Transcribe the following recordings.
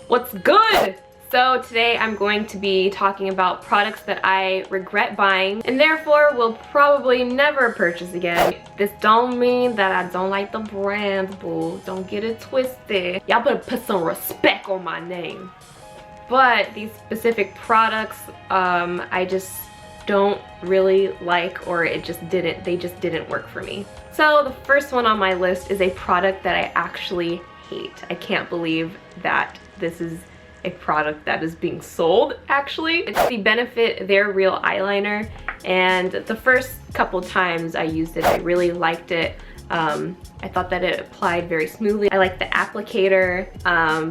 What's good? So today I'm going to be talking about products that I regret buying and therefore will probably never purchase again. This don't mean that I don't like the brands, boo. Don't get it twisted. Y'all better put some respect on my name. But these specific products, I just don't really like, or they just didn't work for me. So the first one on my list is a product that I actually hate. I can't believe that this is a product that is being sold, actually. It's the Benefit They're Real eyeliner, and the first couple times I used it, I really liked it. I thought that it applied very smoothly. I liked the applicator,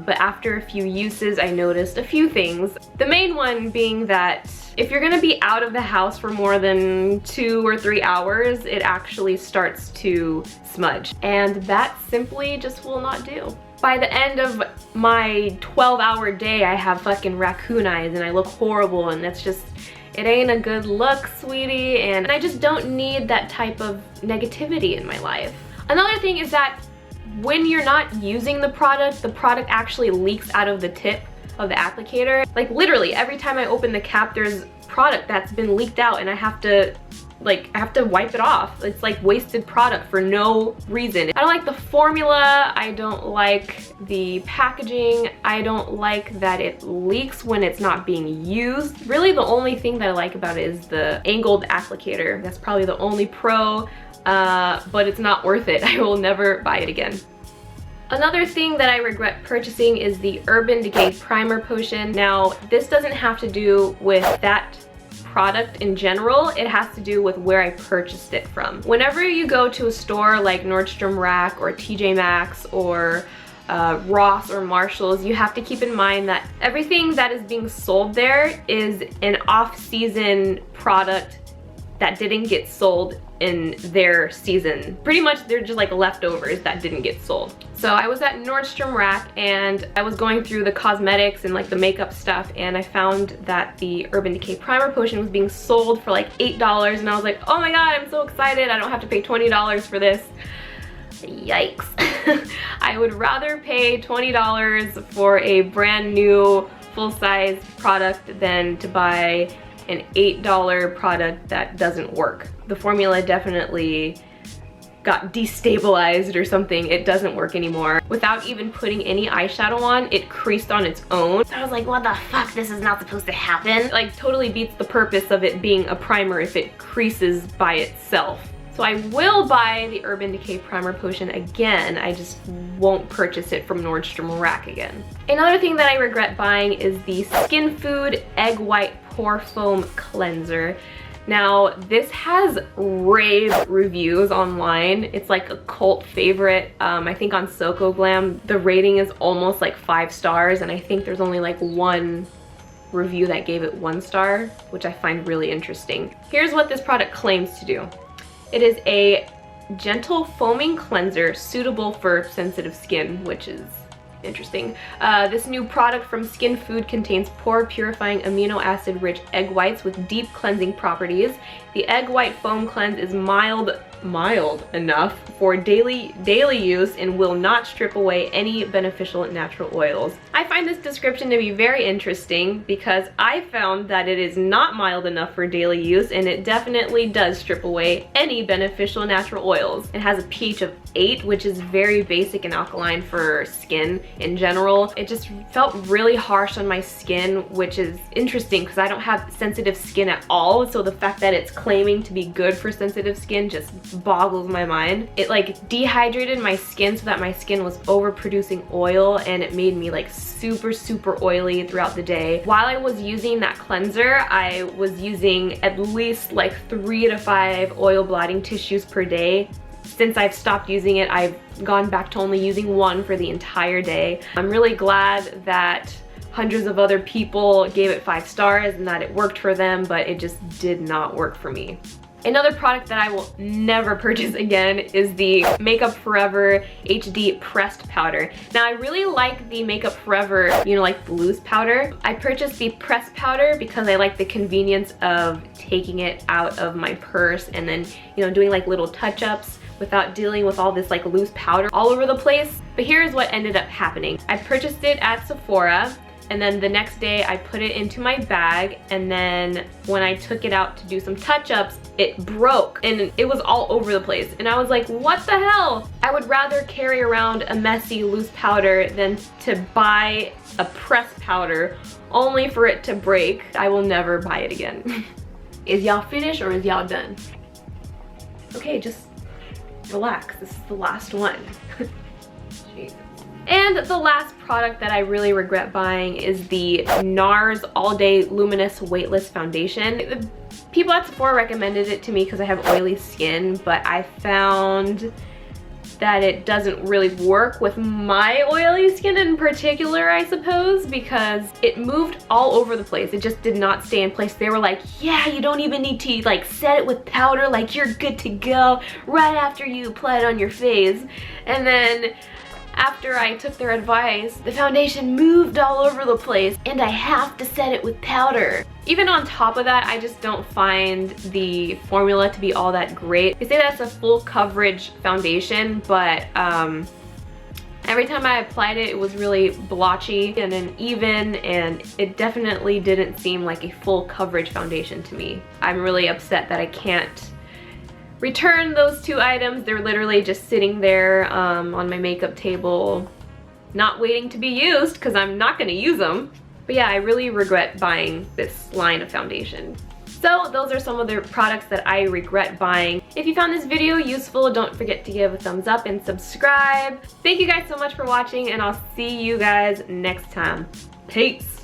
but after a few uses, I noticed a few things. The main one being that if you're gonna be out of the house for more than 2 or 3 hours, it actually starts to smudge. And that simply just will not do. By the end of my 12-hour day, I have fucking raccoon eyes and I look horrible, and that's just, it ain't a good look, sweetie, and I just don't need that type of negativity in my life. Another thing is that when you're not using the product actually leaks out of the tip of the applicator. Like literally every time I open the cap, there's product that's been leaked out and I have to wipe it off. It's like wasted product for no reason. I don't like the formula, I don't like the packaging, I don't like that it leaks when it's not being used. Really the only thing that I like about it is the angled applicator. That's probably the only pro, but it's not worth it. I will never buy it again. Another thing that I regret purchasing is the Urban Decay Primer Potion. Now, this doesn't have to do with that product in general, it has to do with where I purchased it from. Whenever you go to a store like Nordstrom Rack or TJ Maxx or Ross or Marshalls, you have to keep in mind that everything that is being sold there is an off-season product that didn't get sold in their season. Pretty much they're just like leftovers that didn't get sold. So I was at Nordstrom Rack and I was going through the cosmetics and like the makeup stuff, and I found that the Urban Decay Primer Potion was being sold for like $8, and I was like, oh my god, I'm so excited, I don't have to pay $20 for this. Yikes. I would rather pay $20 for a brand new full-size product than to buy an $8 product that doesn't work. The formula definitely got destabilized or something. It doesn't work anymore. Without even putting any eyeshadow on, it creased on its own. So I was like, what the fuck? This is not supposed to happen. Like, totally beats the purpose of it being a primer if it creases by itself. So I will buy the Urban Decay Primer Potion again, I just won't purchase it from Nordstrom Rack again. Another thing that I regret buying is the Skin Food Egg White Pore Foam Cleanser. Now, this has rave reviews online. It's like a cult favorite. I think on Soko Glam, the rating is almost like 5 stars, and I think there's only like one review that gave it 1 star, which I find really interesting. Here's what this product claims to do. It is a gentle foaming cleanser suitable for sensitive skin, which is interesting. This new product from Skin Food contains pore purifying amino acid rich egg whites with deep cleansing properties. The egg white foam cleanse is mild enough for daily use and will not strip away any beneficial natural oils. I find this description to be very interesting because I found that it is not mild enough for daily use, and it definitely does strip away any beneficial natural oils. It has a pH of 8, which is very basic and alkaline for skin in general. It just felt really harsh on my skin, which is interesting because I don't have sensitive skin at all, so the fact that it's claiming to be good for sensitive skin just boggles my mind. It like dehydrated my skin so that my skin was overproducing oil, and it made me like super oily throughout the day. While I was using that cleanser, I was using at least like 3 to 5 oil blotting tissues per day. Since I've stopped using it, I've gone back to only using 1 for the entire day. I'm really glad that hundreds of other people gave it 5 stars and that it worked for them, but it just did not work for me. Another product that I will never purchase again is the Makeup Forever HD Pressed Powder. Now, I really like the Makeup Forever, you know, like the loose powder. I purchased the pressed powder because I like the convenience of taking it out of my purse and then, you know, doing like little touch-ups without dealing with all this like loose powder all over the place. But here's what ended up happening. I purchased it at Sephora, and then the next day I put it into my bag, and then when I took it out to do some touch-ups, it broke and it was all over the place. And I was like, what the hell? I would rather carry around a messy loose powder than to buy a pressed powder only for it to break. I will never buy it again. Is y'all finished or is y'all done? Okay, just relax. This is the last one. Jeez. And the last product that I really regret buying is the NARS All Day Luminous Weightless Foundation. People at Sephora recommended it to me because I have oily skin, but I found that it doesn't really work with my oily skin in particular, I suppose, because it moved all over the place. It just did not stay in place. They were like, yeah, you don't even need to like set it with powder, like you're good to go right after you apply it on your face. And then after I took their advice, the foundation moved all over the place and I have to set it with powder. Even on top of that, I just don't find the formula to be all that great. They say that's a full coverage foundation, but every time I applied it, it was really blotchy and uneven, and it definitely didn't seem like a full coverage foundation to me. I'm really upset that I can't return those two items. They're literally just sitting there on my makeup table, not waiting to be used because I'm not going to use them. But yeah, I really regret buying this line of foundation. So those are some of the products that I regret buying. If you found this video useful, don't forget to give a thumbs up and subscribe. Thank you guys so much for watching, and I'll see you guys next time. Peace!